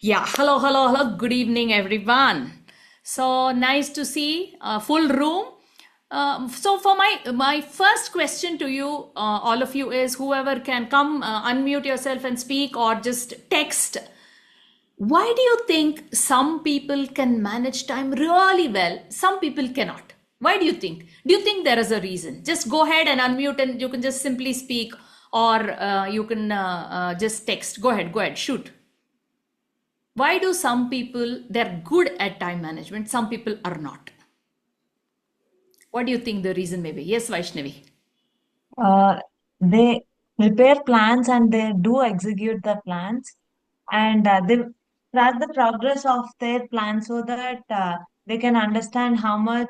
Yeah, hello, hello, hello. Good evening, everyone. So nice to see a full room. So for my first question to you, all of you, is whoever can come, unmute yourself and speak, or just text. Why do you think some people can manage time really well? Some people cannot. Why do you think? Do you think there is a reason? Just go ahead and unmute, and you can just simply speak, or you can just text. Go ahead, shoot. Why do some people, they're good at time management, some people are not? What do you think the reason may be? Yes, Vaishnavi. uh, they prepare plans and they do execute the plans, and they track the progress of their plan so that they can understand how much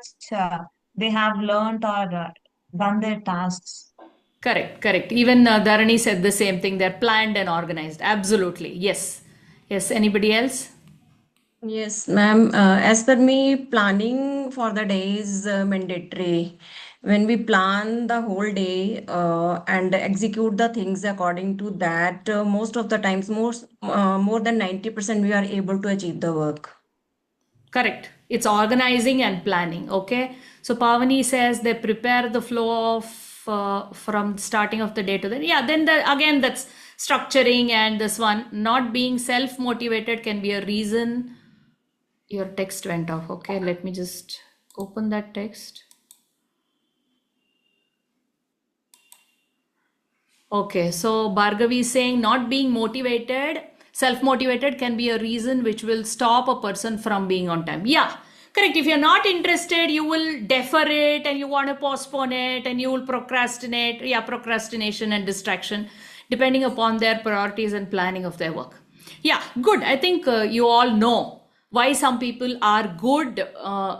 they have learned or done their tasks. Correct. Even Dharani said the same thing. They're planned and organized. Absolutely. Yes, anybody else? Yes, ma'am. As per me, planning for the day is mandatory. When we plan the whole day and execute the things according to that, most of the times, more than 90%, we are able to achieve the work. Correct. It's organizing and planning. Okay. So Pavani says they prepare the flow of from starting of the day to the, yeah. Then again, that's structuring, and this one not being self motivated can be a reason. Your text went off. Okay, let me just open that text. Okay, so Bhargavi is saying not being motivated, self motivated can be a reason which will stop a person from being on time. Yeah, correct. If you're not interested, you will defer it and you want to postpone it and you will procrastinate. Yeah, procrastination and distraction, depending upon their priorities and planning of their work. Yeah, good. I think you all know why some people are good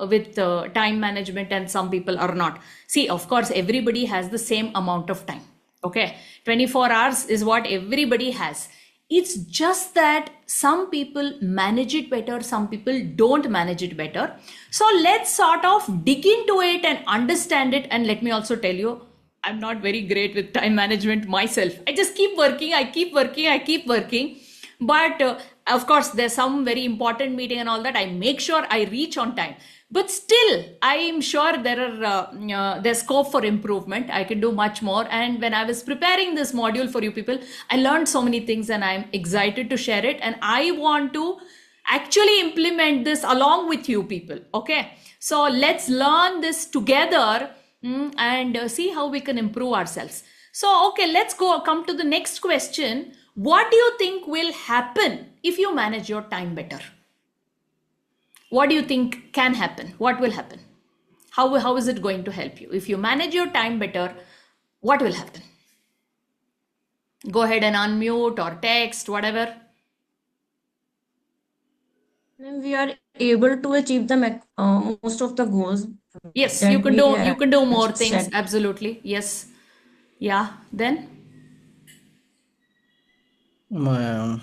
with time management and some people are not. See, of course, everybody has the same amount of time. Okay, 24 hours is what everybody has. It's just that some people manage it better, some people don't manage it better. So let's sort of dig into it and understand it. And let me also tell you, I'm not very great with time management myself. I just keep working, I keep working. But of course, there's some very important meeting and all that. I make sure I reach on time. But still, I am sure there's scope for improvement. I can do much more. And when I was preparing this module for you people, I learned so many things, and I'm excited to share it. And I want to actually implement this along with you people. Okay, so let's learn this together, and see how we can improve ourselves. So, okay, let's come to the next question. What do you think will happen if you manage your time better? What do you think can happen? What will happen? How is it going to help you? If you manage your time better, what will happen? Go ahead and unmute or text, whatever. And we are able to achieve most of the goals Yes, that we you have can do more things. set. Absolutely. Yes. Yeah. Then Um,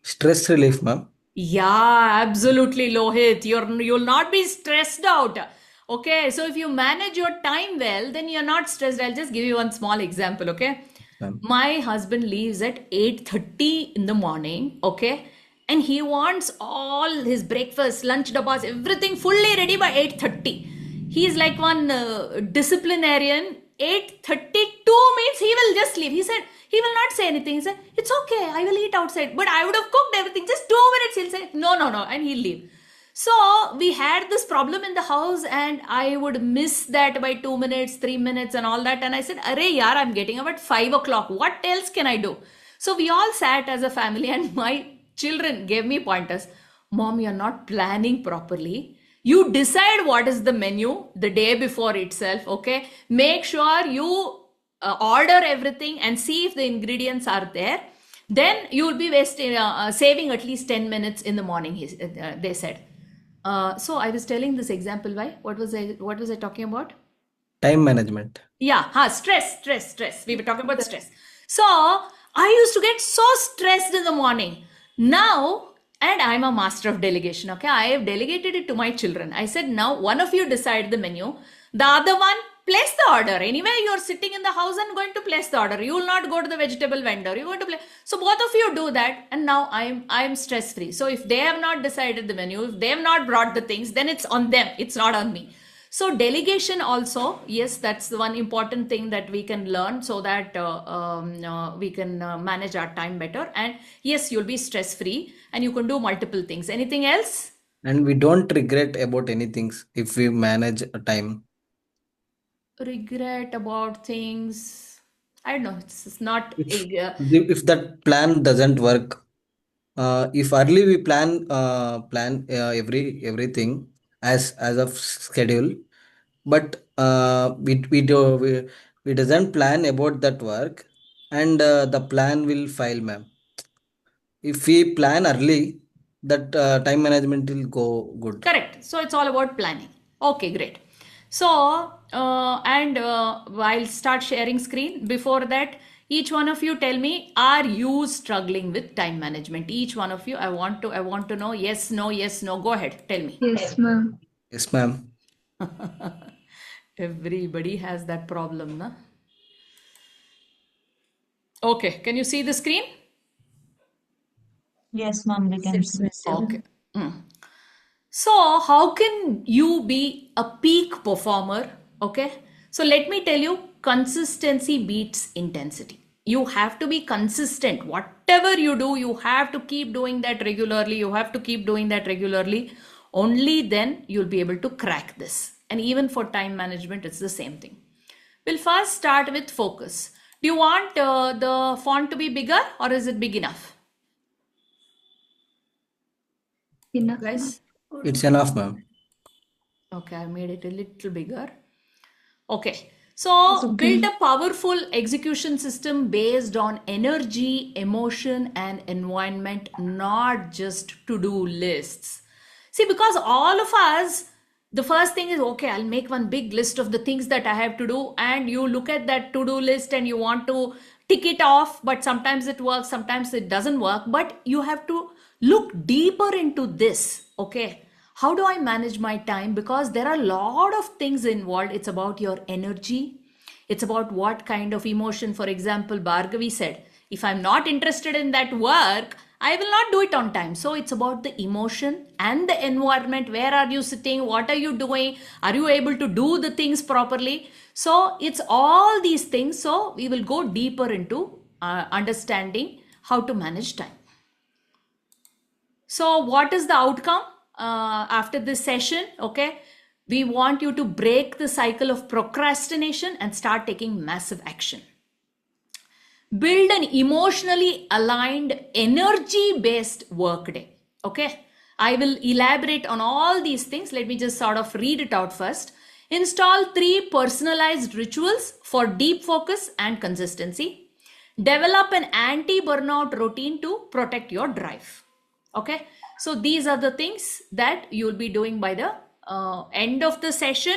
Stress relief, ma'am. yeah, absolutely, Lohit. You'll not be stressed out. Okay, so if you manage your time well, then you're not stressed. I'll just give you one small example, okay? Ma'am. My husband leaves at 8:30 in the morning, okay? And he wants all his breakfast, lunch dabbas, everything fully ready by 8:30. He is like one disciplinarian. 8:32 means he will just leave. He said he will not say anything. He said, it's okay, I will eat outside. But I would have cooked everything. Just 2 minutes. He'll say, no. And he'll leave. So we had this problem in the house, and I would miss that by 2 minutes, 3 minutes, and all that. And I said, Arey yaar, I'm getting up at 5 o'clock. What else can I do? So we all sat as a family, and my children gave me pointers. Mom, you're not planning properly. You decide what is the menu the day before itself, okay? Make sure you order everything and see if the ingredients are there. Then you will be saving at least 10 minutes in the morning, they said. So I was telling this example. Why? What was I talking about? Time management. Yeah, stress. We were talking about stress. So I used to get so stressed in the morning. Now, and I'm a master of delegation. Okay, I have delegated it to my children. I said, now one of you decide the menu, the other one place the order. Anyway, you're sitting in the house and going to place the order. You will not go to the vegetable vendor. You're going to place. So both of you do that, and now I'm stress free. So if they have not decided the menu, if they have not brought the things, then it's on them. It's not on me. So delegation also, yes, that's the one important thing that we can learn so that we can manage our time better. And yes, you'll be stress free and you can do multiple things. Anything else? And we don't regret about anything if we manage a time. Regret about things. I don't know. It's not. If that plan doesn't work, if early we plan everything as of schedule, but we doesn't plan about that work, and the plan will fail, ma'am. If we plan early, that time management will go good. Correct. So it's all about planning. Okay, great. So, I'll start sharing screen. Before that, each one of you tell me, are you struggling with time management? Each one of you, I want to know. Yes, no, yes, no. Go ahead. Tell me. Yes, ma'am. Yes, ma'am. Everybody has that problem, na? Okay, can you see the screen? Yes, ma'am, we can see. Okay. So, how can you be a peak performer? Okay. So, let me tell you, consistency beats intensity. You have to be consistent. Whatever you do, you have to keep doing that regularly. You have to keep doing that regularly. Only then you'll be able to crack this. And even for time management, it's the same thing. We'll first start with focus. Do you want the font to be bigger or is it big enough? Enough, Guys? It's enough, ma'am. Okay, I made it a little bigger. Okay, so build a powerful execution system based on energy, emotion, and environment, not just to-do lists. See, because all of us, the first thing is, okay, I'll make one big list of the things that I have to do, and you look at that to-do list and you want to tick it off, but sometimes it works, sometimes it doesn't work, but you have to look deeper into this, okay? How do I manage my time? Because there are a lot of things involved. It's about your energy. It's about what kind of emotion. For example, Bhargavi said, if I'm not interested in that work, I will not do it on time. So it's about the emotion and the environment. Where are you sitting? What are you doing? Are you able to do the things properly? So it's all these things. So we will go deeper into understanding how to manage time. So what is the outcome after this session? Okay, we want you to break the cycle of procrastination and start taking massive action. Build an emotionally aligned, energy-based workday. Okay, I will elaborate on all these things. Let me just sort of read it out first. Install 3 personalized rituals for deep focus and consistency. Develop an anti-burnout routine to protect your drive. Okay, so these are the things that you will be doing by the end of the session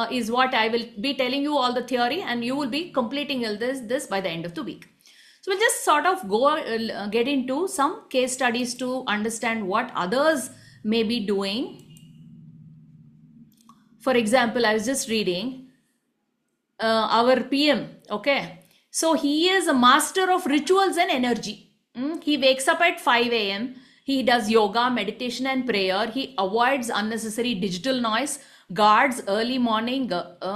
is what I will be telling you all the theory, and you will be completing this by the end of the week. So we'll just sort of go get into some case studies to understand what others may be doing. For example, I was just reading our PM, okay. So he is a master of rituals and energy. He wakes up at 5 a.m. He does yoga, meditation, and prayer. He avoids unnecessary digital noise, guards early morning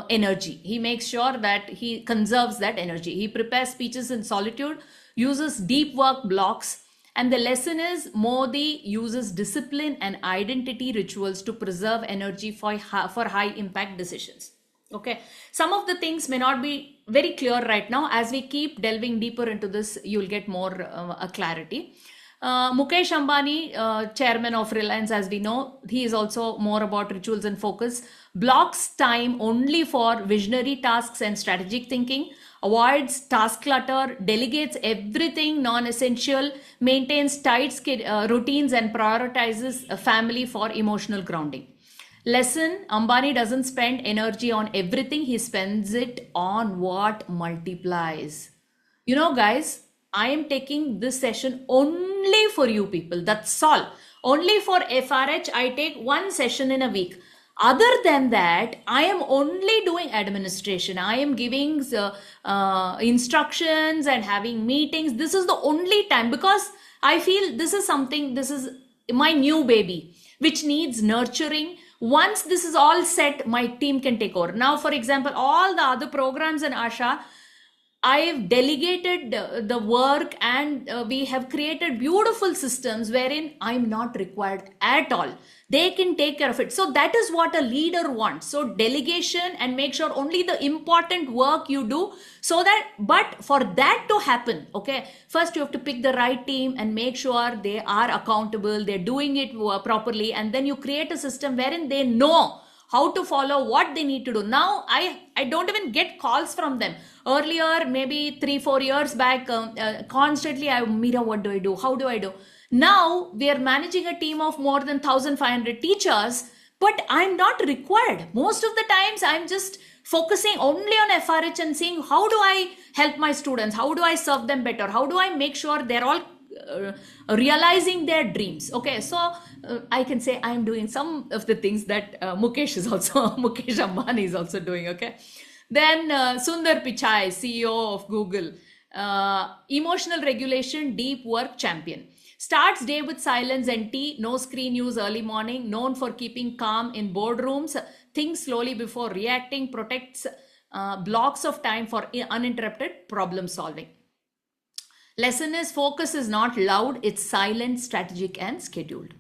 energy. He makes sure that he conserves that energy. He prepares speeches in solitude, uses deep work blocks. And the lesson is Modi uses discipline and identity rituals to preserve energy for high impact decisions. Okay, some of the things may not be very clear right now. As we keep delving deeper into this, you'll get more clarity. Mukesh Ambani, chairman of Reliance, as we know, he is also more about rituals and focus, blocks time only for visionary tasks and strategic thinking, avoids task clutter, delegates everything non-essential, maintains tight routines, and prioritizes a family for emotional grounding. Lesson, Ambani doesn't spend energy on everything, he spends it on what multiplies. You know, guys, I am taking this session only for you people. That's all. Only for FRH, I take one session in a week. Other than that, I am only doing administration. I am giving instructions and having meetings. This is the only time, because I feel this is my new baby, which needs nurturing. Once this is all set, my team can take over. Now, for example, all the other programs in Asha, I've delegated the work, and we have created beautiful systems wherein I'm not required at all. They can take care of it. So that is what a leader wants. So delegation, and make sure only the important work you do, so that, but for that to happen, okay, first you have to pick the right team and make sure they are accountable, they're doing it properly, and then you create a system wherein they know how to follow, what they need to do. Now I don't even get calls from them. Earlier, maybe 3-4 years back, constantly Meera, what do I do? How do I do? Now we are managing a team of more than 1,500 teachers, but I'm not required. Most of the times I'm just focusing only on FRH and seeing how do I help my students? How do I serve them better? How do I make sure they're all realizing their dreams? Okay, so I can say I'm doing some of the things that Mukesh Ambani is also doing. Okay, then Sundar Pichai, CEO of Google, emotional regulation, deep work champion, starts day with silence and tea, no screen use early morning, known for keeping calm in boardrooms, thinks slowly before reacting, protects blocks of time for uninterrupted problem solving. Lesson is, focus is not loud, it's silent, strategic, and scheduled.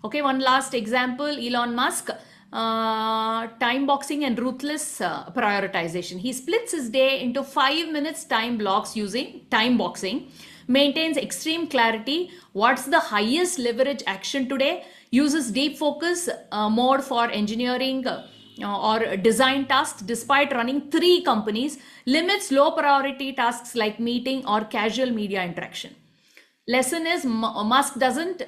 Okay, one last example, Elon Musk, time boxing and ruthless prioritization. He splits his day into 5 minutes time blocks using time boxing, maintains extreme clarity, what's the highest leverage action today, uses deep focus mode for engineering or design tasks despite running 3 companies, limits low priority tasks like meeting or casual media interaction. Lesson is, Musk doesn't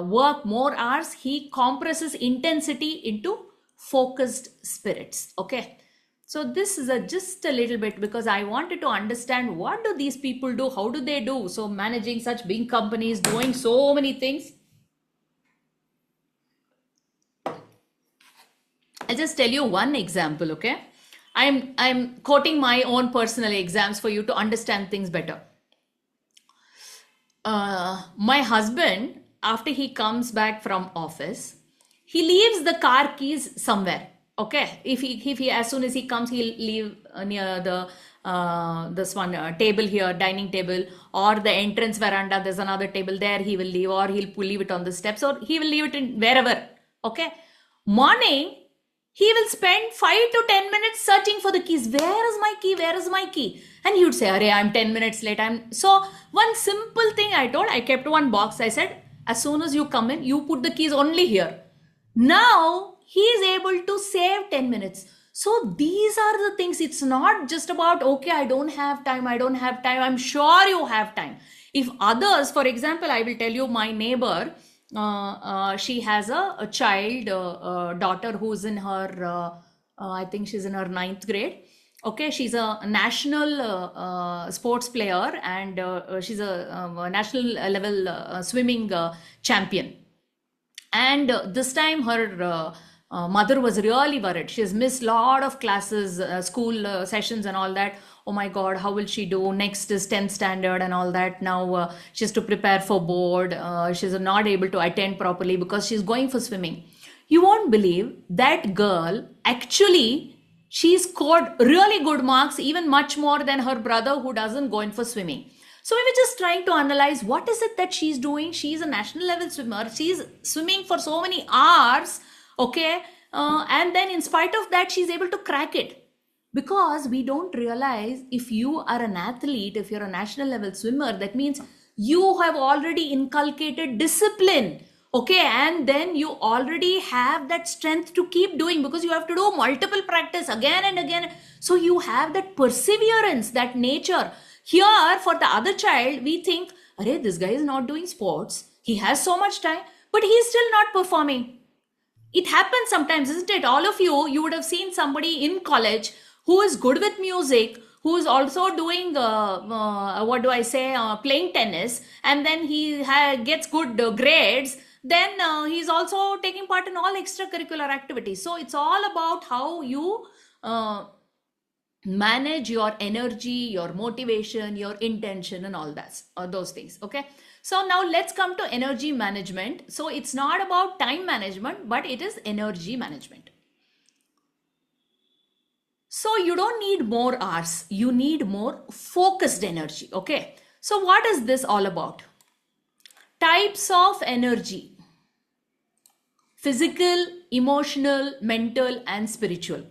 work more hours, he compresses intensity into focused spirits. Okay, so this is just a little bit, because I wanted to understand what do these people do, how do they do, so managing such big companies, doing so many things. I'll just tell you one example. Okay, I'm quoting my own personal exams for you to understand things better. My husband, after he comes back from office, he leaves the car keys somewhere. Okay, if he as soon as he comes, he'll leave near the this one table here, dining table, or the entrance veranda. There's another table there. He will leave, or he'll leave it on the steps, or he will leave it in wherever. Okay, morning, he will spend 5 to 10 minutes searching for the keys. Where is my key? Where is my key? And he would say, "Arey, I'm 10 minutes late." So one simple thing I kept one box. I said, as soon as you come in, you put the keys only here. Now he is able to save 10 minutes. So these are the things. It's not just about, okay, I don't have time. I'm sure you have time. If others, for example, I will tell you, my neighbor, she has a child, daughter who's in her, I think she's in her 9th grade. Okay, she's a national sports player, and she's a national level swimming champion. And this time her mother was really worried. She has missed a lot of classes, school sessions and all that. Oh my God, how will she do? Next is 10th standard and all that. Now she has to prepare for board. She's not able to attend properly because she's going for swimming. You won't believe that girl, actually, she scored really good marks, even much more than her brother who doesn't go in for swimming. So we were just trying to analyze what is it that she's doing. She's a national level swimmer. She's swimming for so many hours. Okay. And then in spite of that, she's able to crack it. Because we don't realize, if you are an athlete, if you're a national level swimmer, that means you have already inculcated discipline. Okay, and then you already have that strength to keep doing, because you have to do multiple practice again and again. So you have that perseverance, that nature. Here, for the other child, we think, "Arey, this guy is not doing sports. He has so much time, but he's still not performing." It happens sometimes, isn't it? All of you would have seen somebody in college who is good with music, who is also doing, playing tennis, and then he gets good grades. Then he's also taking part in all extracurricular activities. So it's all about how you manage your energy, your motivation, your intention, and all that, those things. Okay, so now let's come to energy management. So it's not about time management, but it is energy management. So you don't need more hours, you need more focused energy. Okay, so what is this all about? Types of energy: physical, emotional, mental, and spiritual.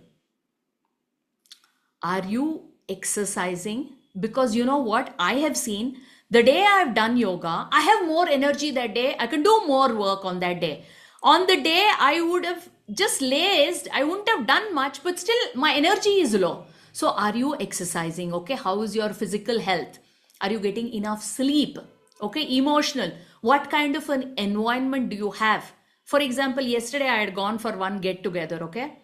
Are you exercising? Because you know what I have seen, the day I have done yoga, I have more energy that day, I can do more work on that day. On the day I would have just lazed, I wouldn't have done much, but still my energy is low. So are you exercising? Okay, how is your physical health? Are you getting enough sleep? Okay, emotional, what kind of an environment do you have? For example, yesterday I had gone for one get together. Okay,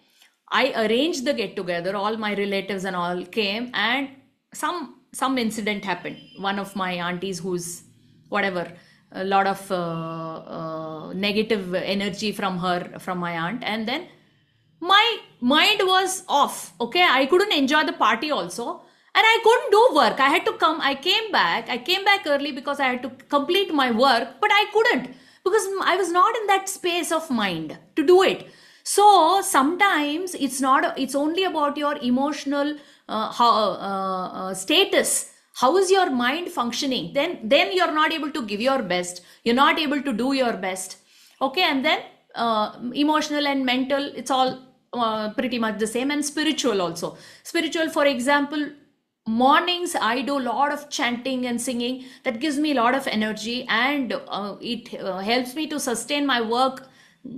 I arranged the get together, all my relatives and all came, and some incident happened. One of my aunties, who's whatever, a lot of negative energy from her, from my aunt, and then my mind was off. Okay, I couldn't enjoy the party also, and I couldn't do work. I had to come. I came back early because I had to complete my work, but I couldn't because I was not in that space of mind to do it. So sometimes it's only about your emotional status. How is your mind functioning? Then you're not able to give your best, you're not able to do your best. Okay, and then emotional and mental, it's all pretty much the same. And spiritual also. Spiritual, for example, mornings I do a lot of chanting and singing. That gives me a lot of energy, and it helps me to sustain my work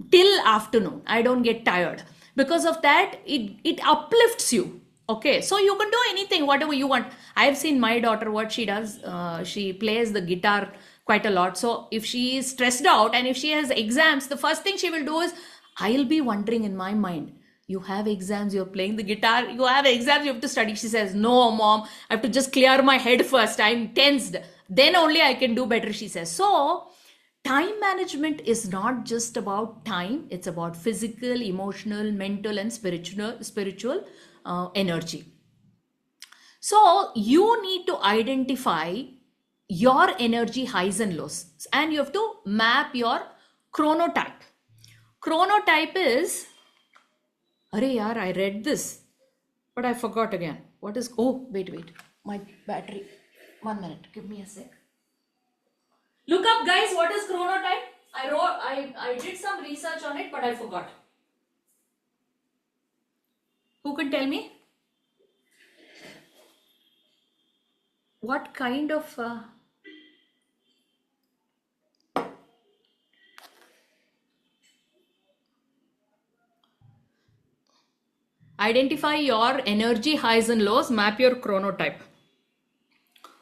till afternoon. I don't get tired. Because of that, it uplifts you. Okay, so you can do anything, whatever you want. I have seen my daughter, what she does. She plays the guitar quite a lot. So if she is stressed out and if she has exams, the first thing she will do is, I'll be wondering in my mind, you have exams, you're playing the guitar, you have exams, you have to study. She says, no, mom, I have to just clear my head first. I'm tensed. Then only I can do better, she says. So time management is not just about time, it's about physical, emotional, mental, and spiritual energy. So you need to identify your energy highs and lows, and you have to map your chronotype. Chronotype is, Arey yaar, I read this, but I forgot again. What is, oh, wait, my battery. 1 minute, give me a sec. Look up, guys, what is chronotype? I did some research on it, but I forgot. Who can tell me? What kind of identify your energy highs and lows, map your chronotype.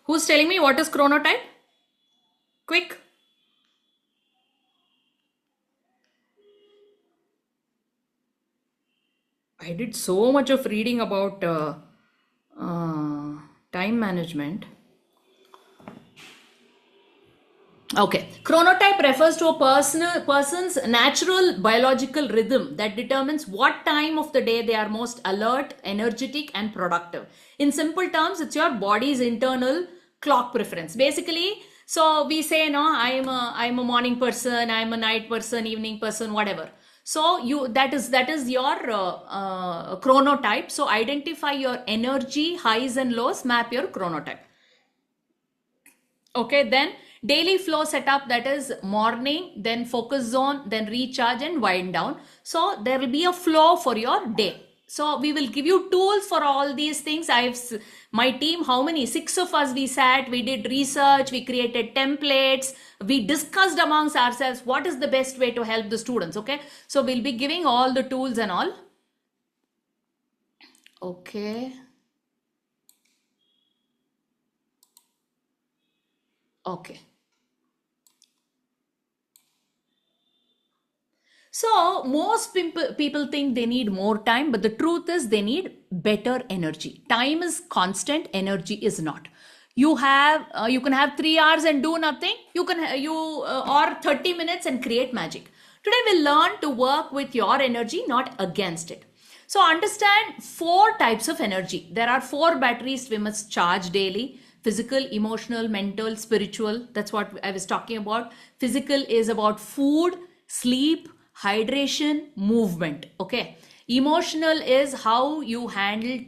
Who's telling me what is chronotype? Quick. I did so much of reading about time management. Okay, chronotype refers to a person's natural biological rhythm that determines what time of the day they are most alert, energetic, and productive. In simple terms, it's your body's internal clock preference. Basically, so we say, no, I'm a morning person, I'm a night person, evening person, whatever. So that is your chronotype. So identify your energy highs and lows, map your chronotype. Okay, then daily flow setup, that is morning, then focus zone, then recharge and wind down. So there will be a flow for your day. So we will give you tools for all these things. My team, how many? 6 of us, we sat, we did research, we created templates, we discussed amongst ourselves what is the best way to help the students. Okay, so we'll be giving all the tools and all. Okay. Okay. So most people think they need more time, but the truth is they need better energy. Time is constant, energy is not. You have you can have 3 hours and do nothing. You can or 30 minutes and create magic. Today we'll learn to work with your energy, not against it. So understand 4 types of energy. There are 4 batteries we must charge daily: physical, emotional, mental, spiritual. That's what I was talking about. Physical is about food, sleep, hydration, movement. Okay. Emotional is how you handle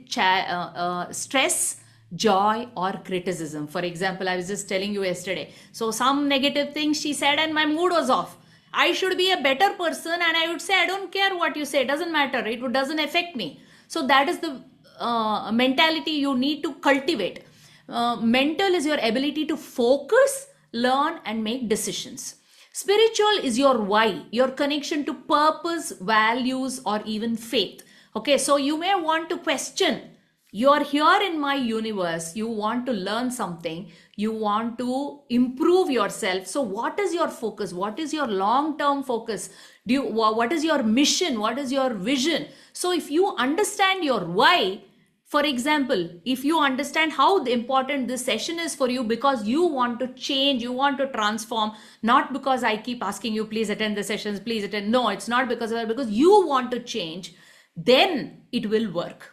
stress, joy, or criticism. For example, I was just telling you yesterday. So some negative things she said and my mood was off. I should be a better person and I would say, I don't care what you say. It doesn't matter. It doesn't affect me. So that is the mentality you need to cultivate. Mental is your ability to focus, learn, and make decisions. Spiritual is your why, your connection to purpose, values, or even faith. Okay, so you may want to question. You're here in my universe. You want to learn something. You want to improve yourself. So what is your focus? What is your long-term focus? What is your mission? What is your vision? So if you understand your why, for example, if you understand how important this session is for you because you want to change, you want to transform, not because I keep asking you, please attend the sessions, please attend. No, it's not because of that, because you want to change, then it will work.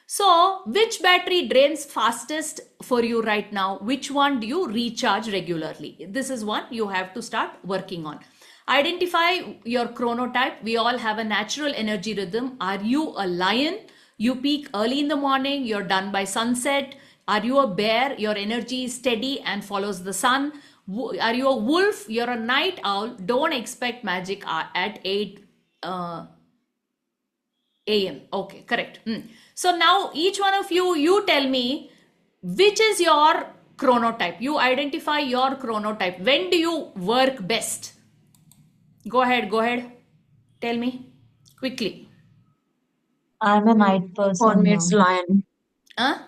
So, which battery drains fastest for you right now? Which one do you recharge regularly? This is one you have to start working on. Identify your chronotype. We all have a natural energy rhythm. Are you a lion? You peak early in the morning, you're done by sunset. Are you a bear? Your energy is steady and follows the sun. Are you a wolf? You're a night owl. Don't expect magic at 8 a.m. Okay, correct. So now each one of you tell me which is your chronotype. You identify your chronotype. When do you work best? Go ahead. Tell me quickly. I'm a night For person, me, it's ma'am. lion. Huh?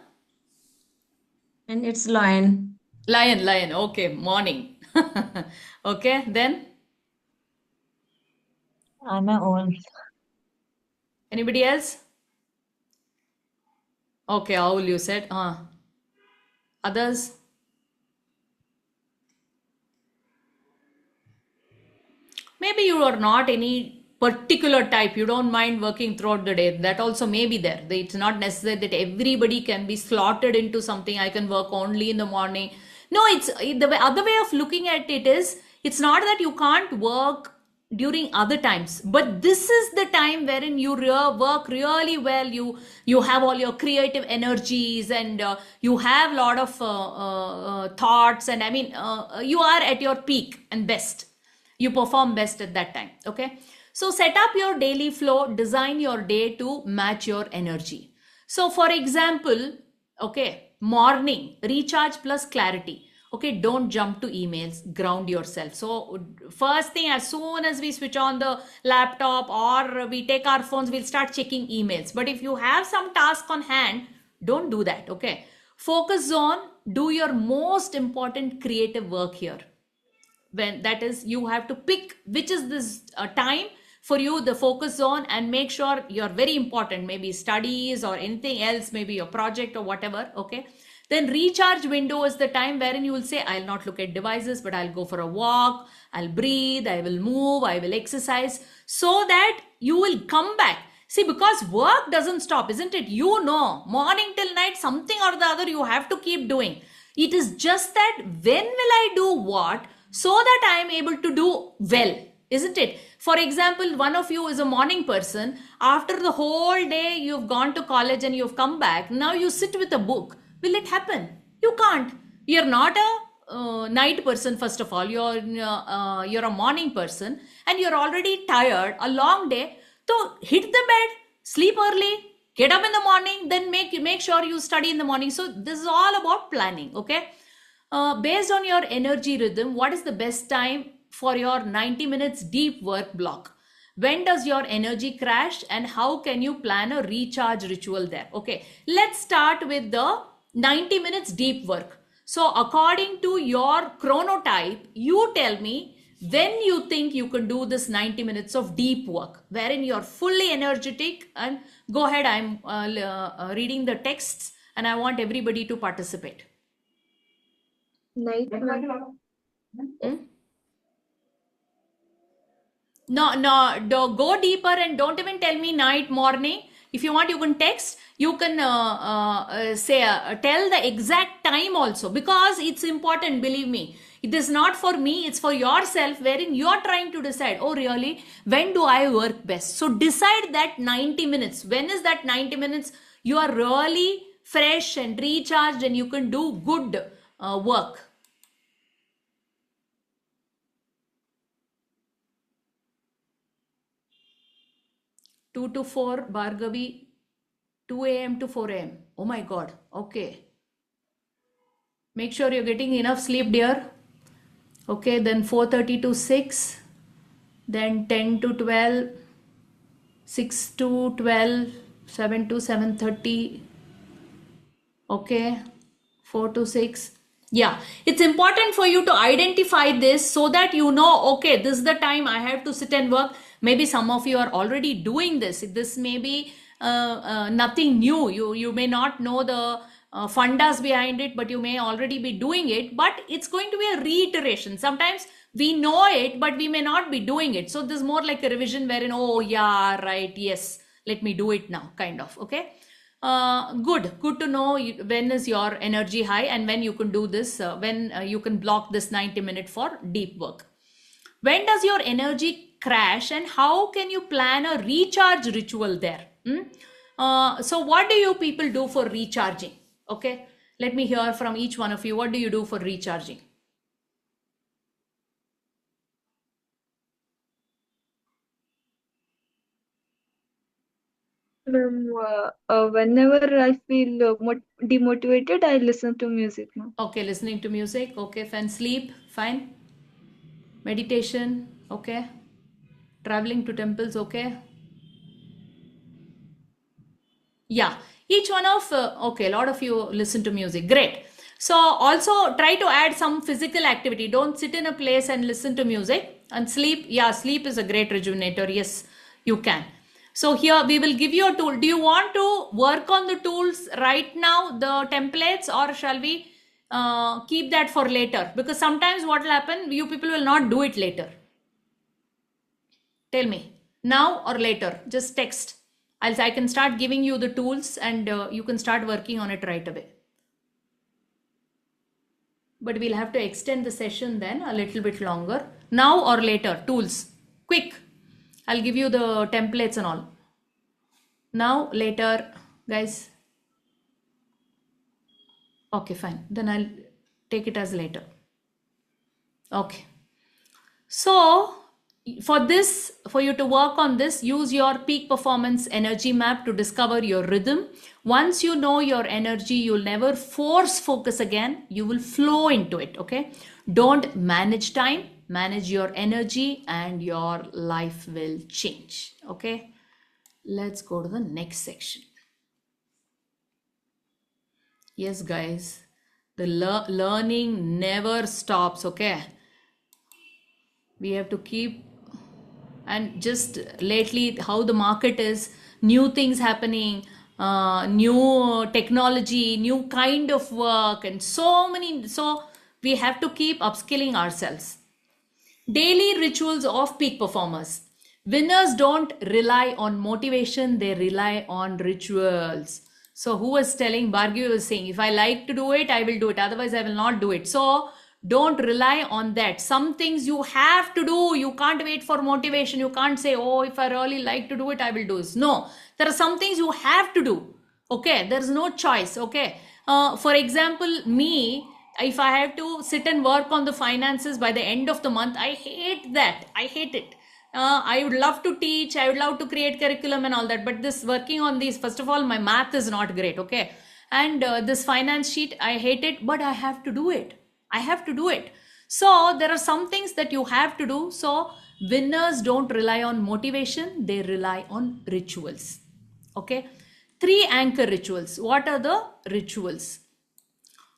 And it's lion. Lion. Okay, morning. Okay, then I'm a owl. anybody else? Okay, owl you said. Others? Maybe you are not any particular type. You don't mind working throughout the day. That also may be there. It's not necessary that everybody can be slotted into something. I can work only in the morning. No, it's the other way of looking at it is it's not that you can't work during other times, but this is the time wherein you work really well. You have all your creative energies and you have a lot of thoughts, and I mean you are at your peak and best. You perform best at that time. Okay, so set up your daily flow, design your day to match your energy. So for example, okay, morning recharge plus clarity. Okay, don't jump to emails, ground yourself. So first thing, as soon as we switch on the laptop or we take our phones, we'll start checking emails. But if you have some task on hand, don't do that. Okay, focus zone, do your most important creative work here. When that is, you have to pick which is this time for you, the focus zone, and make sure you're very important, maybe studies or anything else, maybe your project or whatever. Okay, then recharge window is the time wherein you will say, I'll not look at devices, but I'll go for a walk, I'll breathe, I will move, I will exercise, so that you will come back. See, because work doesn't stop, isn't it? You know, morning till night, something or the other you have to keep doing. It is just that when will I do what, so that I am able to do well, isn't it? For example, one of you is a morning person. After the whole day you've gone to college and you've come back, now you sit with a book. Will it happen? You can't. You're not a night person. First of all, you're a morning person and you're already tired, a long day. So hit the bed, sleep early, get up in the morning, then make sure you study in the morning. So this is all about planning. Okay, based on your energy rhythm, what is the best time for your 90 minutes deep work block? When does your energy crash and how can you plan a recharge ritual there? Okay, let's start with the 90 minutes deep work. So according to your chronotype, you tell me when you think you can do this 90 minutes of deep work, wherein you're fully energetic. And go ahead, I'm reading the texts and I want everybody to participate. Night, ma'am. Hmm? Go deeper and don't even tell me night, morning. If you want, you can text. You can tell the exact time also, because it's important. Believe me, it is not for me. It's for yourself, wherein you are trying to decide. Oh, really? When do I work best? So decide that 90 minutes. When is that 90 minutes? You are really fresh and recharged, and you can do good work. 2 to 4, Bhargavi, 2 a.m. to 4 a.m. Oh my God. Okay. Make sure you're getting enough sleep, dear. Okay, then 4:30 to 6, then 10 to 12, 6 to 12, 7 to 7:30. Okay, 4 to 6. Yeah, it's important for you to identify this so that you know, okay, this is the time I have to sit and work. Maybe some of you are already doing this. This may be nothing new. You may not know the fundas behind it, but you may already be doing it. But it's going to be a reiteration. Sometimes we know it, but we may not be doing it. So this is more like a revision wherein, oh yeah, right, yes, let me do it now, kind of. Okay. Good to know when is your energy high and when you can do this, when you can block this 90-minute for deep work. When does your energy crash and how can you plan a recharge ritual there? So what do you people do for recharging? Okay, let me hear from each one of you. What do you do for recharging? Ma'am, whenever I feel demotivated, I listen to music, ma'am. Okay, listening to music. Okay, fine. Sleep, fine. Meditation, okay. Traveling to temples, okay. Yeah, each one of, okay, a lot of you listen to music. Great. So also try to add some physical activity. Don't sit in a place and listen to music. And sleep, yeah, sleep is a great rejuvenator. Yes, you can. So here we will give you a tool. Do you want to work on the tools right now, the templates, or shall we keep that for later? Because sometimes what will happen, you people will not do it later. Tell me, now or later, just text. I can start giving you the tools and you can start working on it right away. But we'll have to extend the session then a little bit longer. Now or later, tools, quick. I'll give you the templates and all. Now, later, guys. Okay, fine. Then I'll take it as later. Okay. So, for this, for you to work on this, use your peak performance energy map to discover your rhythm. Once you know your energy, you'll never force focus again. You will flow into it, okay? Don't manage time, manage your energy and your life will change, okay? Let's go to the next section. Yes, guys, the learning never stops, okay? We have to keep, and just lately how the market is, new things happening, new technology, new kind of work, and so many. So we have to keep upskilling ourselves. Daily rituals of peak performers. Winners don't rely on motivation, they rely on rituals. So who was telling? Bhargavi was saying, if I like to do it, I will do it. Otherwise, I will not do it. So don't rely on that. Some things you have to do. You can't wait for motivation. You can't say, oh, if I really like to do it, I will do this. No, there are some things you have to do. Okay, there's no choice. Okay. For example, me, if I have to sit and work on the finances by the end of the month, I hate that. I hate it. I would love to teach. I would love to create curriculum and all that. But this working on these, first of all, my math is not great. Okay. And this finance sheet, I hate it, but I have to do it. I have to do it. So there are some things that you have to do. So winners don't rely on motivation. They rely on rituals. Okay. 3 anchor rituals. What are the rituals?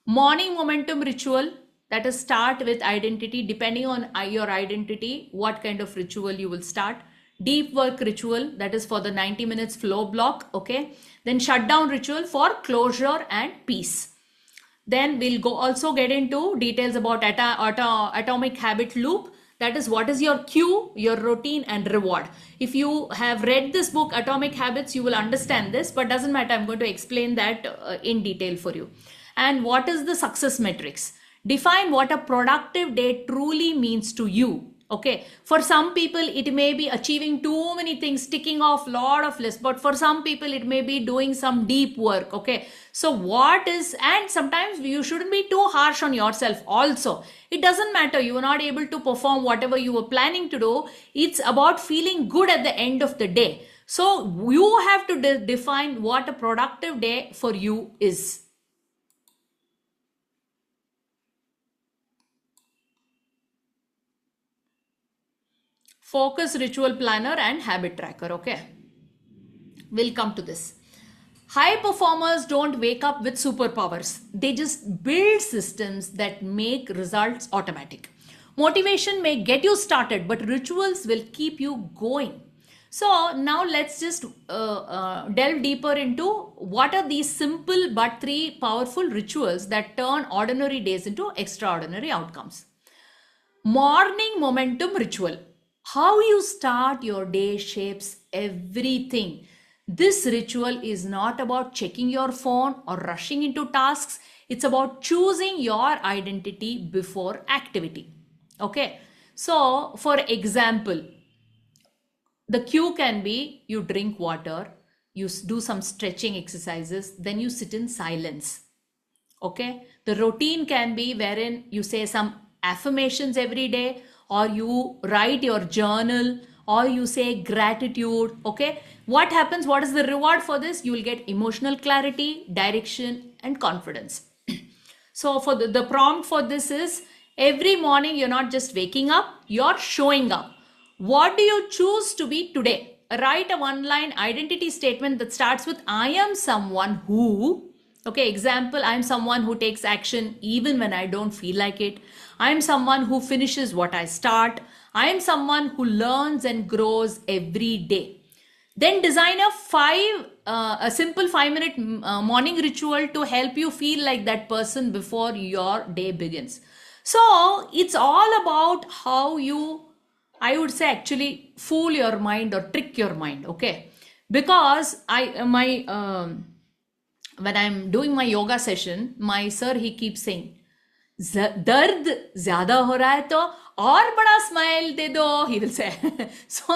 Morning momentum ritual, that is start with identity. Depending on your identity, what kind of ritual you will start. Deep work ritual, that is for the 90 minutes flow block. Okay. Then shutdown ritual for closure and peace. Then we'll also get into details about atomic habit loop. That is, what is your cue, your routine, and reward. If you have read this book, Atomic Habits, you will understand this, but doesn't matter. I'm going to explain that in detail for you. And what is the success metrics? Define what a productive day truly means to you. Okay, for some people it may be achieving too many things, ticking off lot of lists, but for some people it may be doing some deep work. Okay, so what is, and sometimes you shouldn't be too harsh on yourself also. It doesn't matter, you are not able to perform whatever you were planning to do. It's about feeling good at the end of the day. So you have to define what a productive day for you is. Focus, ritual planner, and habit tracker. Okay, we'll come to this. High performers don't wake up with superpowers. They just build systems that make results automatic. Motivation may get you started, but rituals will keep you going. So now let's just delve deeper into what are these simple but 3 powerful rituals that turn ordinary days into extraordinary outcomes. Morning momentum ritual. How you start your day shapes everything. This ritual is not about checking your phone or rushing into tasks. It's about choosing your identity before activity. Okay. So, for example, the cue can be you drink water, you do some stretching exercises, then you sit in silence. Okay. The routine can be wherein you say some affirmations every day, or you write your journal, or you say gratitude. Okay, what happens? What is the reward for this? You will get emotional clarity, direction, and confidence. So for the prompt for this is, every morning you're not just waking up, you're showing up. What do you choose to be today? Write a 1-line identity statement that starts with I am someone who. Okay, example, I'm someone who takes action even when I don't feel like it. I'm someone who finishes what I start. I'm someone who learns and grows every day. Then design a simple 5-minute morning ritual to help you feel like that person before your day begins. So it's all about how you, I would say, actually fool your mind or trick your mind. Okay, because when I'm doing my yoga session, my sir, he keeps saying, दर्द ज्यादा हो रहा है तो और बड़ा smile दे दो, he will say. So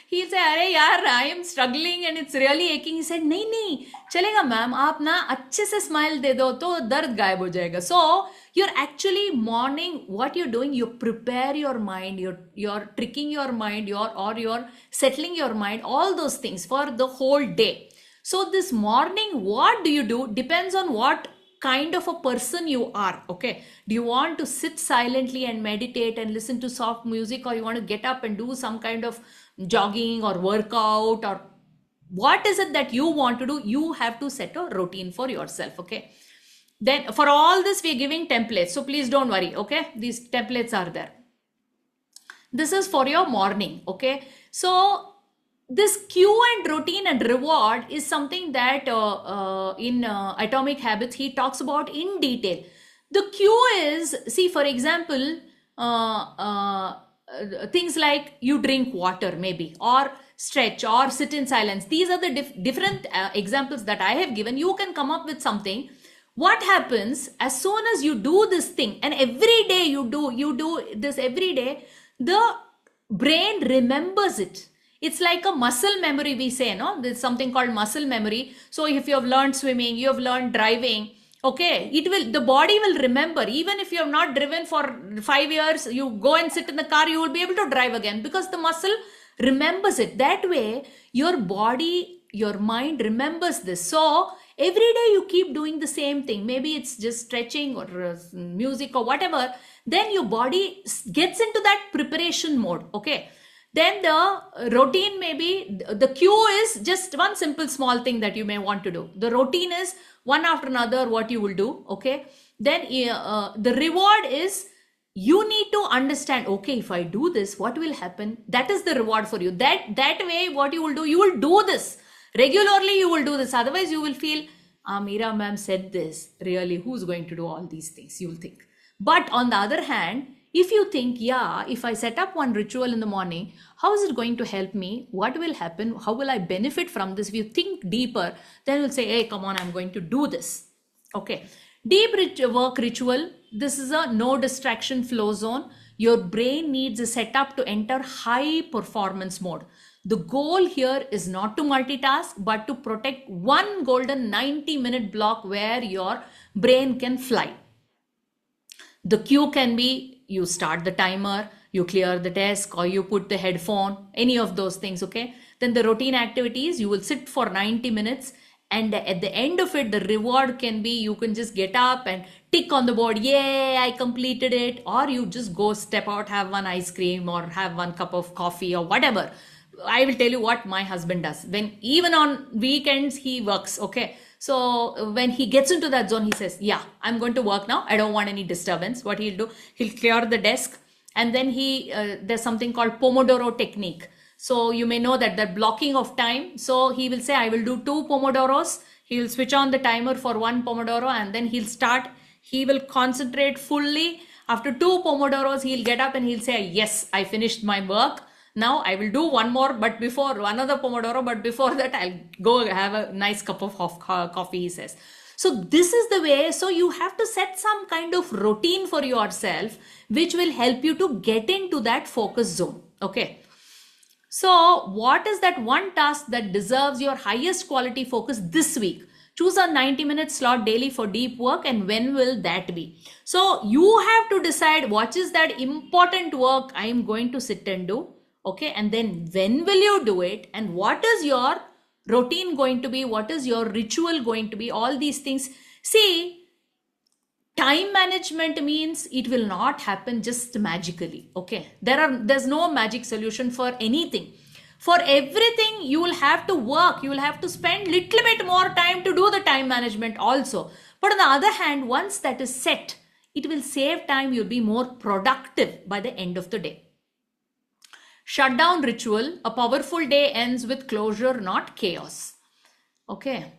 he will say, अरे यार, I am struggling and it's really aching. He said, नहीं चलेगा मैम, आप ना अच्छे से स्माइल दे दो तो दर्द गायब हो जाएगा. So you're actually morning, what you're doing, you prepare your mind, you're tricking your mind, you're settling your mind, all those things for the whole day. So this morning, what do you do depends on what kind of a person you are. Okay, do you want to sit silently and meditate and listen to soft music, or you want to get up and do some kind of jogging or workout, or what is it that you want to do? You have to set a routine for yourself. Okay, then for all this we're giving templates, so please don't worry. Okay, these templates are there. This is for your morning. Okay, so this cue and routine and reward is something that in Atomic Habits he talks about in detail. The cue is, see, for example, things like you drink water maybe, or stretch, or sit in silence. These are the different examples that I have given. You can come up with something. What happens as soon as you do this thing, and every day you do this every day, the brain remembers it. It's like a muscle memory, we say, no? There's something called muscle memory. So if you have learned swimming, you have learned driving, okay, the body will remember. Even if you have not driven for 5 years, you go and sit in the car, you will be able to drive again because the muscle remembers it. That way, your body, your mind remembers this. So every day you keep doing the same thing. Maybe it's just stretching or music or whatever. Then your body gets into that preparation mode, okay? Then the routine may be, the cue is just one simple small thing that you may want to do. The routine is one after another what you will do, okay? Then the reward is, you need to understand, okay, if I do this, what will happen? That is the reward for you. That way what you will do this. Regularly you will do this. Otherwise you will feel, Amira ma'am said this. Really, who's going to do all these things? You'll think. But on the other hand, if you think, yeah, if I set up one ritual in the morning, how is it going to help me? What will happen? How will I benefit from this? If you think deeper, then you'll say, hey, come on, I'm going to do this. Okay. Deep work ritual. This is a no distraction flow zone. Your brain needs a setup to enter high performance mode. The goal here is not to multitask, but to protect one golden 90-minute block where your brain can fly. The cue can be you start the timer, you clear the desk, or you put the headphone, any of those things, okay? Then the routine activities, you will sit for 90 minutes, and at the end of it, the reward can be you can just get up and tick on the board, yay, I completed it, or you just go step out, have one ice cream or have one cup of coffee or whatever. I will tell you what my husband does. When even on weekends he works, okay? So when he gets into that zone, he says, yeah, I'm going to work now. I don't want any disturbance. What he'll do, he'll clear the desk, and then there's something called Pomodoro technique. So you may know that blocking of time. So he will say, I will do 2 Pomodoros. He will switch on the timer for 1 Pomodoro, and then he will concentrate fully. After 2 Pomodoros, he'll get up and he'll say, yes, I finished my work. Now I will do one more, but before another Pomodoro, but before that I'll go have a nice cup of coffee, he says. So this is the way. So you have to set some kind of routine for yourself, which will help you to get into that focus zone. Okay. So what is that one task that deserves your highest quality focus this week? Choose a 90-minute slot daily for deep work, and when will that be? So you have to decide what is that important work I am going to sit and do. Okay, and then when will you do it, and what is your routine going to be, what is your ritual going to be, all these things. See, time management means it will not happen just magically. Okay, there's no magic solution for anything. For everything you will have to work, you will have to spend little bit more time to do the time management also. But on the other hand, once that is set, it will save time, you'll be more productive by the end of the day. Shutdown ritual. A powerful day ends with closure, not chaos. Okay.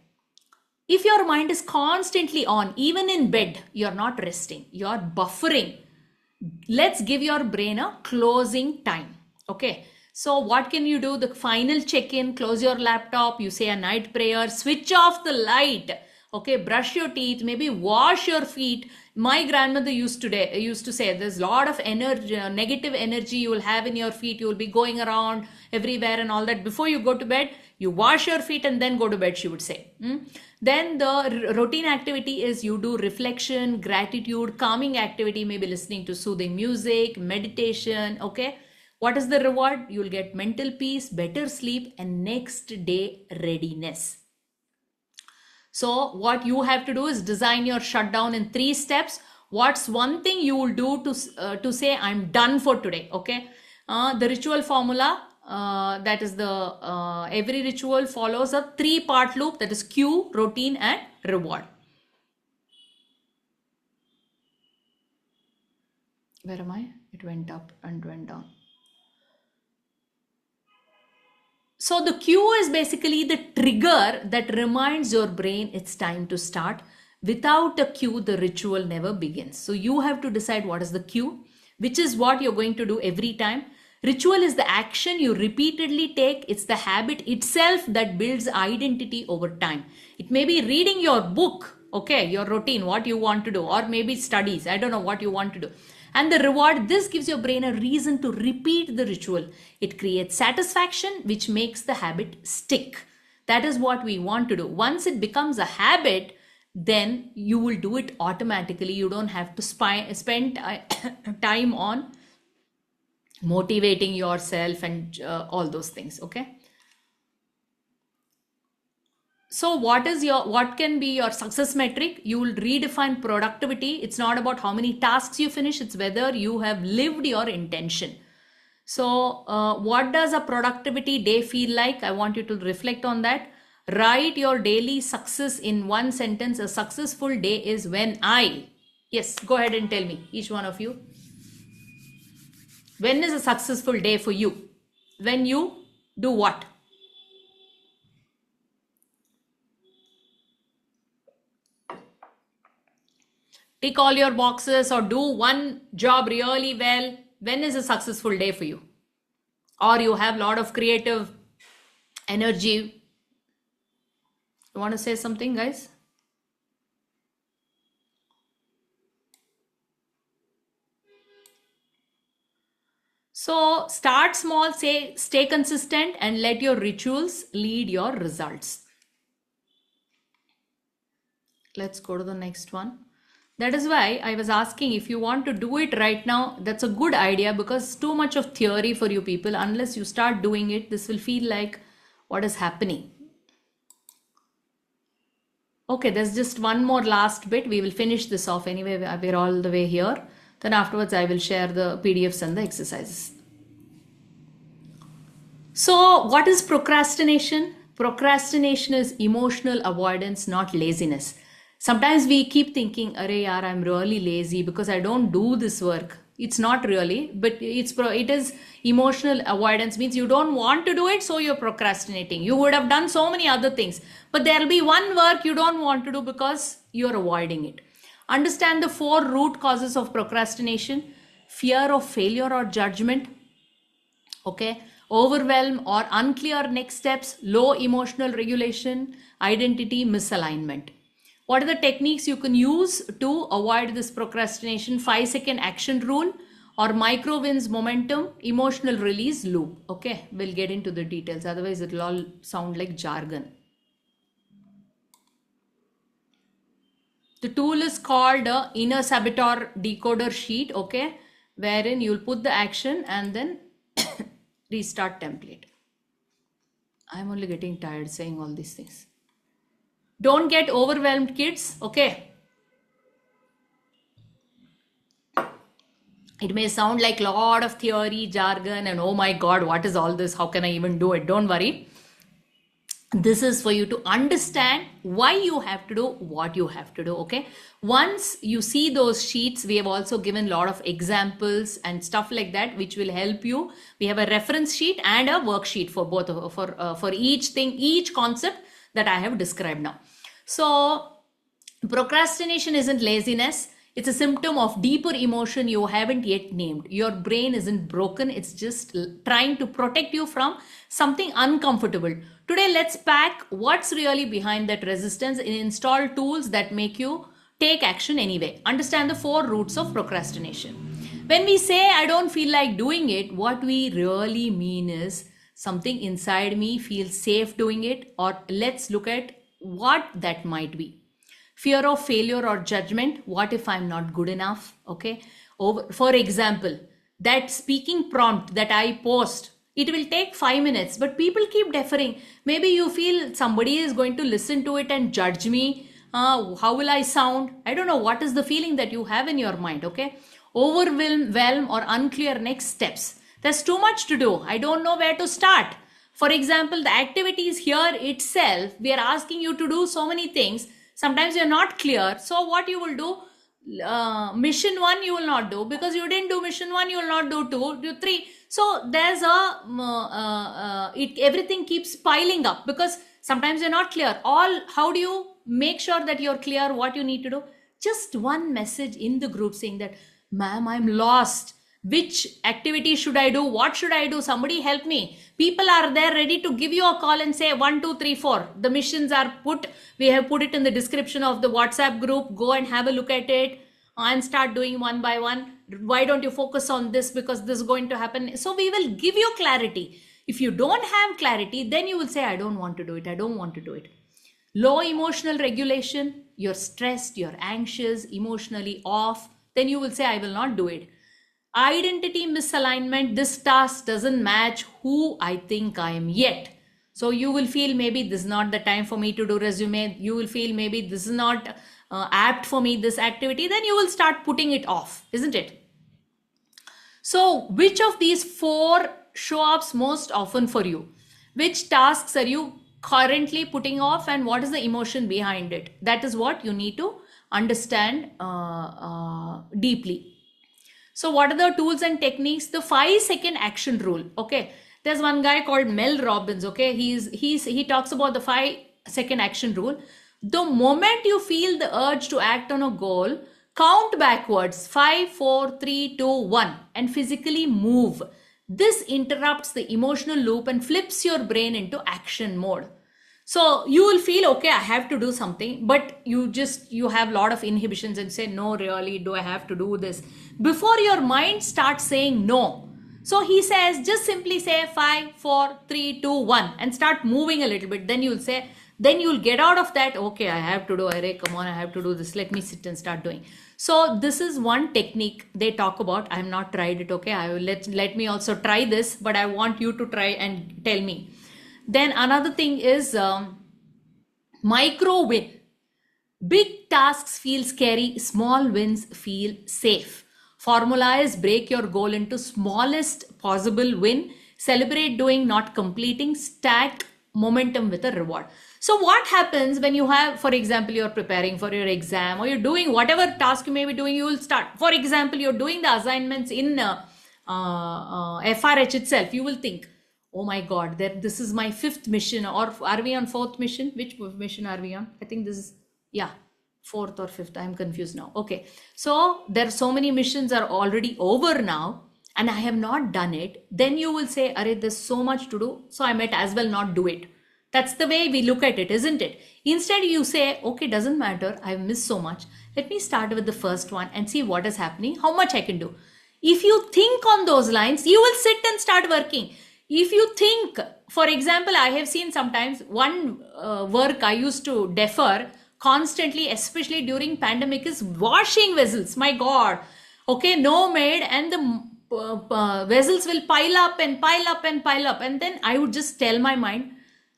If your mind is constantly on, even in bed, you're not resting, you're buffering. Let's give your brain a closing time. Okay. So what can you do? The final check-in, close your laptop, you say a night prayer, switch off the light. Okay, brush your teeth, maybe wash your feet. My grandmother used to say there's a lot of energy, negative energy you will have in your feet. You will be going around everywhere and all that. Before you go to bed, you wash your feet and then go to bed, she would say. Then the routine activity is you do reflection, gratitude, calming activity, maybe listening to soothing music, meditation. Okay. What is the reward? You will get mental peace, better sleep, and next day readiness. So what you have to do is design your shutdown in 3 steps. What's one thing you will do to say I'm done for today? Okay. The ritual formula, that is every ritual follows a 3-part loop, that is cue, routine, and reward. Where am I? It went up and went down. So the cue is basically the trigger that reminds your brain it's time to start. Without a cue, the ritual never begins. So you have to decide what is the cue, which is what you're going to do every time. Ritual is the action you repeatedly take. It's the habit itself that builds identity over time. It may be reading your book, okay, your routine, what you want to do, or maybe studies. I don't know what you want to do. And the reward, this gives your brain a reason to repeat the ritual. It creates satisfaction, which makes the habit stick. That is what we want to do. Once it becomes a habit, then you will do it automatically. You don't have to spend time on motivating yourself and all those things. Okay. So what can be your success metric? You will redefine productivity. It's not about how many tasks you finish. It's whether you have lived your intention. So what does a productivity day feel like? I want you to reflect on that. Write your daily success in 1 sentence. A successful day is when yes, go ahead and tell me, each one of you. When is a successful day for you? When you do what? tick all your boxes or do one job really well, when is a successful day for you? Or you have a lot of creative energy. You want to say something, guys? So start small, stay consistent, and let your rituals lead your results. Let's go to the next one. That is why I was asking, if you want to do it right now, that's a good idea, because too much of theory for you people. Unless you start doing it, this will feel like what is happening. Okay, there's just one more last bit. We will finish this off anyway. We're all the way here. Then afterwards, I will share the PDFs and the exercises. So what is procrastination? Procrastination is emotional avoidance, not laziness. Sometimes we keep thinking, "Arey yaar, I'm really lazy because I don't do this work." It's not really, but it is emotional avoidance, means you don't want to do it, so you're procrastinating. You would have done so many other things, but there'll be one work you don't want to do because you're avoiding it. Understand the 4 root causes of procrastination: fear of failure or judgment, okay, overwhelm or unclear next steps, low emotional regulation, identity misalignment. What are the techniques you can use to avoid this procrastination? 5-second action rule or micro wins momentum, emotional release loop. Okay, we'll get into the details. Otherwise, it'll all sound like jargon. The tool is called a inner saboteur decoder sheet, okay, wherein you'll put the action and then restart template. I'm only getting tired saying all these things. Don't get overwhelmed, kids, okay? It may sound like a lot of theory, jargon, and oh my God, what is all this? How can I even do it? Don't worry. This is for you to understand why you have to do what you have to do, okay? Once you see those sheets, we have also given a lot of examples and stuff like that, which will help you. We have a reference sheet and a worksheet for both, for each thing, each concept that I have described now. So procrastination isn't laziness. It's a symptom of deeper emotion you haven't yet named. Your brain isn't broken. It's just trying to protect you from something uncomfortable. Today, let's pack what's really behind that resistance and install tools that make you take action anyway. Understand the 4 roots of procrastination. When we say, "I don't feel like doing it," what we really mean is something inside me feels safe doing it, or let's look at what that might be. Fear of failure or judgment. What if I'm not good enough? Okay. For example, that speaking prompt that I post, it will take 5 minutes, but people keep deferring. Maybe you feel somebody is going to listen to it and judge me. How will I sound? I don't know. What is the feeling that you have in your mind? Okay. Overwhelm or unclear next steps. There's too much to do. I don't know where to start. For example, the activities here itself, we are asking you to do so many things. Sometimes you're not clear. So what you will do, mission 1 you will not do, because you didn't do mission 1, you will not do 2, do 3. So there's everything keeps piling up because sometimes you're not clear. How do you make sure that you're clear what you need to do? Just one message in the group saying that, "Ma'am, I'm lost. Which activity should I do? What should I do? Somebody help me." People are there ready to give you a call and say 1, 2, 3, 4. The missions are put. We have put it in the description of the WhatsApp group. Go and have a look at it and start doing one by one. Why don't you focus on this? Because this is going to happen. So we will give you clarity. If you don't have clarity, then you will say, "I don't want to do it. I don't want to do it." Low emotional regulation. You're stressed. You're anxious, emotionally off. Then you will say, "I will not do it." Identity misalignment. This task doesn't match who I think I am yet. So you will feel maybe this is not the time for me to do resume. You will feel maybe this is not apt for me, this activity. Then you will start putting it off, isn't it? So which of these 4 show ups most often for you? Which tasks are you currently putting off, and what is the emotion behind it? That is what you need to understand deeply. So what are the tools and techniques? The 5-second action rule. Okay. There's one guy called Mel Robbins. Okay. He talks about the 5-second action rule. The moment you feel the urge to act on a goal, count backwards 5, 4, 3, 2, 1 and physically move. This interrupts the emotional loop and flips your brain into action mode. So you will feel, okay, I have to do something, but you have a lot of inhibitions and say, no, really, do I have to do this? Before your mind starts saying no. So he says, just simply say 5, 4, 3, 2, 1 and start moving a little bit. Then you'll say, then you'll get out of that, okay, I have to do, Arey, come on, I have to do this. Let me sit and start doing. So this is one technique they talk about. I have not tried it, okay? I will let me also try this, but I want you to try and tell me. Then another thing is micro win. Big tasks feel scary, small wins feel safe. Formula is break your goal into smallest possible win, celebrate doing, not completing, stack momentum with a reward. So what happens when you have, for example, you're preparing for your exam or you're doing whatever task you may be doing, you will start. For example, you're doing the assignments in FRH itself, you will think, oh my God, this is my 5th mission, or are we on 4th mission? Which mission are we on? I think this is, yeah, 4th or 5th. I'm confused now. Okay. So there are so many missions are already over now and I have not done it. Then you will say, Arey, there's so much to do, so I might as well not do it. That's the way we look at it, isn't it? Instead, you say, okay, doesn't matter. I've missed so much. Let me start with the first one and see what is happening, how much I can do. If you think on those lines, you will sit and start working. If you think, for example, I have seen sometimes one work I used to defer constantly, especially during pandemic, is washing vessels. My God. Okay, no maid, and the vessels will pile up and pile up and pile up. And then I would just tell my mind,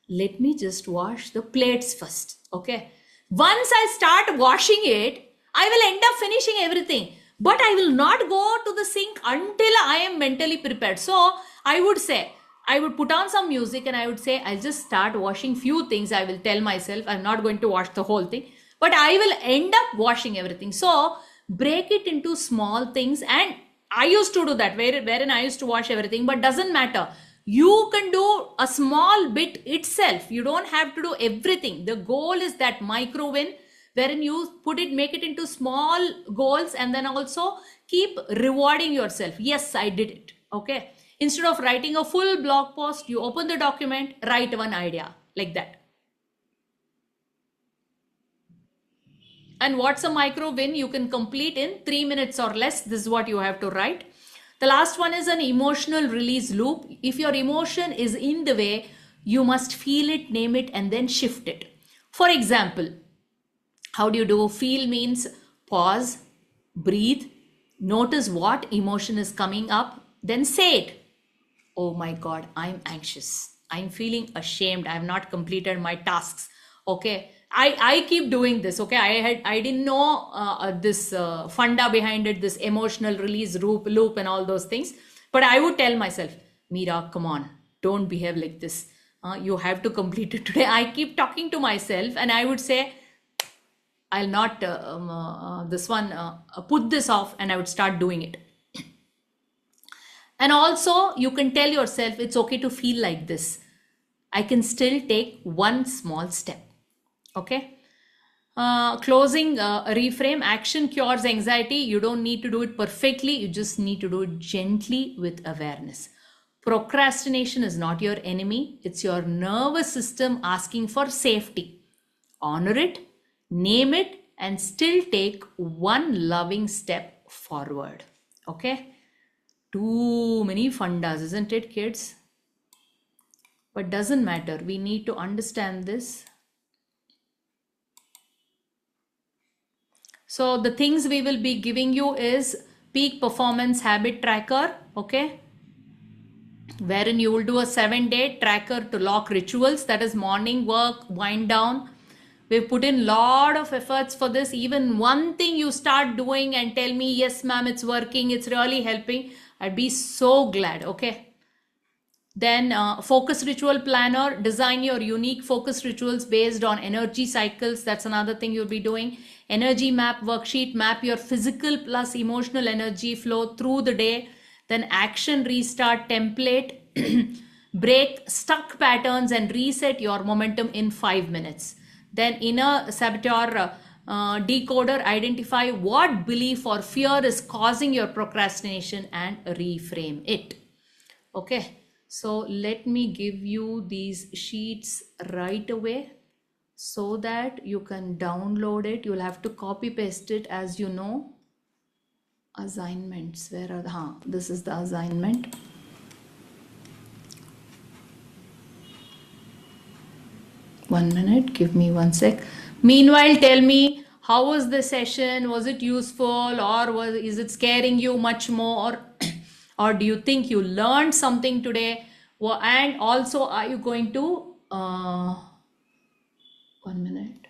let me just wash the plates first. Okay. Once I start washing it, I will end up finishing everything. But I will not go to the sink until I am mentally prepared. So I would say, I would put on some music and I would say, I'll just start washing few things. I will tell myself I'm not going to wash the whole thing, but I will end up washing everything. So break it into small things. And I used to do that, wherein I used to wash everything, but doesn't matter. You can do a small bit itself. You don't have to do everything. The goal is that micro win, wherein you make it into small goals and then also keep rewarding yourself. Yes, I did it. Okay. Instead of writing a full blog post, you open the document, write one idea like that. And what's a micro win? You can complete in 3 minutes or less. This is what you have to write. The last one is an emotional release loop. If your emotion is in the way, you must feel it, name it, and then shift it. For example, how do you do? Feel means pause, breathe, notice what emotion is coming up, then say it. Oh my God, I'm anxious. I'm feeling ashamed. I have not completed my tasks. Okay. I keep doing this. Okay. I didn't know this funda behind it, this emotional release loop and all those things. But I would tell myself, Meera, come on, don't behave like this. You have to complete it today. I keep talking to myself and I would say, I'll not put this off, and I would start doing it. And also you can tell yourself it's okay to feel like this. I can still take one small step. Okay. Closing reframe, action cures anxiety. You don't need to do it perfectly. You just need to do it gently with awareness. Procrastination is not your enemy. It's your nervous system asking for safety. Honor it, name it, and still take one loving step forward. Okay. Too many fundas, isn't it, kids? But doesn't matter. We need to understand this. So the things we will be giving you is peak performance habit tracker. Okay. Wherein you will do a 7-day tracker to lock rituals. That is morning work, wind down. We've put in a lot of efforts for this. Even one thing you start doing and tell me, yes, ma'am, it's working. It's really helping. I'd be so glad. Okay. Then focus ritual planner, design your unique focus rituals based on energy cycles. That's another thing you'll be doing. Energy map worksheet, map your physical plus emotional energy flow through the day. Then action restart template, break stuck patterns and reset your momentum in 5 minutes. Then inner saboteur decoder, identify what belief or fear is causing your procrastination and reframe it. Okay, so let me give you these sheets right away so that you can download it. You'll have to copy paste it, as you know. Assignments, where are the, this is the assignment. One minute, give me one sec. Meanwhile, tell me, how was the session? Was it useful, or is it scaring you much more? Or do you think you learned something today? And also, are you going to 1 minute?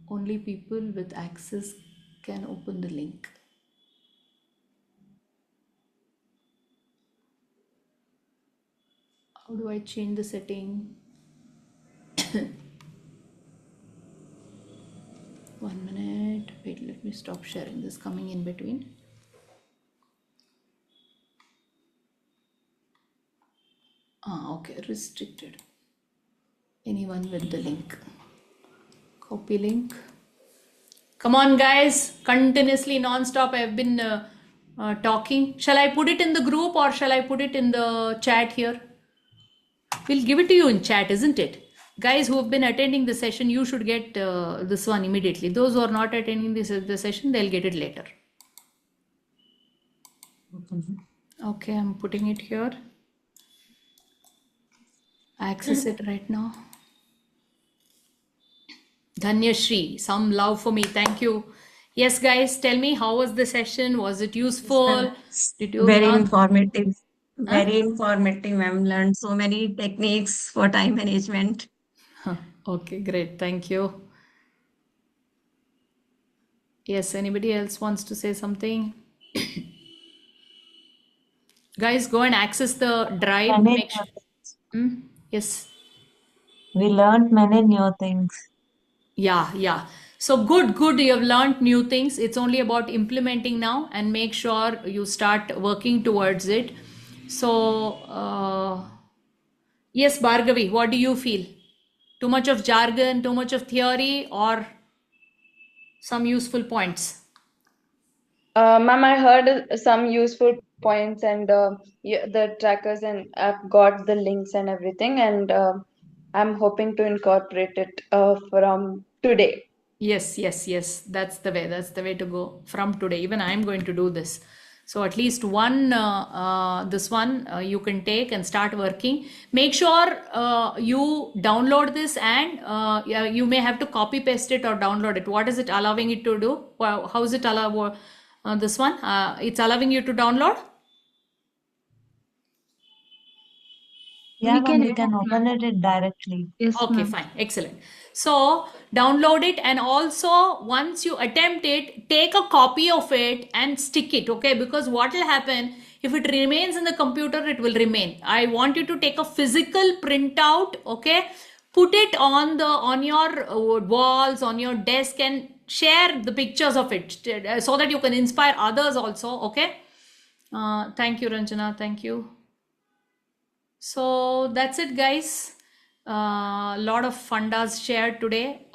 Only people with access can open the link. How do I change the setting? 1 minute. Wait, let me stop sharing this, coming in between. Okay, restricted. Anyone with the link. Copy link. Come on, guys. Continuously, non-stop, I've been talking. Shall I put it in the group or shall I put it in the chat here? We'll give it to you in chat, isn't it? Guys who have been attending the session, you should get this one immediately. Those who are not attending the session, they'll get it later. Okay, I'm putting it here. Access it right now. Dhanyashri, some love for me. Thank you. Yes, guys, tell me, how was the session? Was it useful? Did you Very learn? informative. Very informative, ma'am. Learned so many techniques for time management. Okay, great. Thank you. Yes, anybody else wants to say something? Guys, go and access the drive. Many Make sure. new things. Yes. We learned many new things. Yeah. So good. You have learned new things. It's only about implementing now, and make sure you start working towards it. So, yes, Bhargavi, what do you feel? Too much of jargon, too much of theory, or some useful points? Ma'am, I heard some useful points and the trackers, and I've got the links and everything, and I'm hoping to incorporate it from today. Yes. That's the way. That's the way to go from today. Even I'm going to do this. So at least one, this one you can take and start working. Make sure you download this, and yeah, you may have to copy paste it or download it. What is it allowing it to do? How is it allow this one? It's allowing you to download. Yeah, We ma'am, can we can open it directly. Yes, Okay, ma'am. fine. Excellent. So download it, and also once you attempt it, take a copy of it and stick it. Okay, because what will happen if it remains in the computer, it will remain. I want you to take a physical printout. Okay, put it on your walls, on your desk, and share the pictures of it so that you can inspire others also. Okay. Thank you, Ranjana. Thank you. So that's it, guys. A lot of fundas shared today.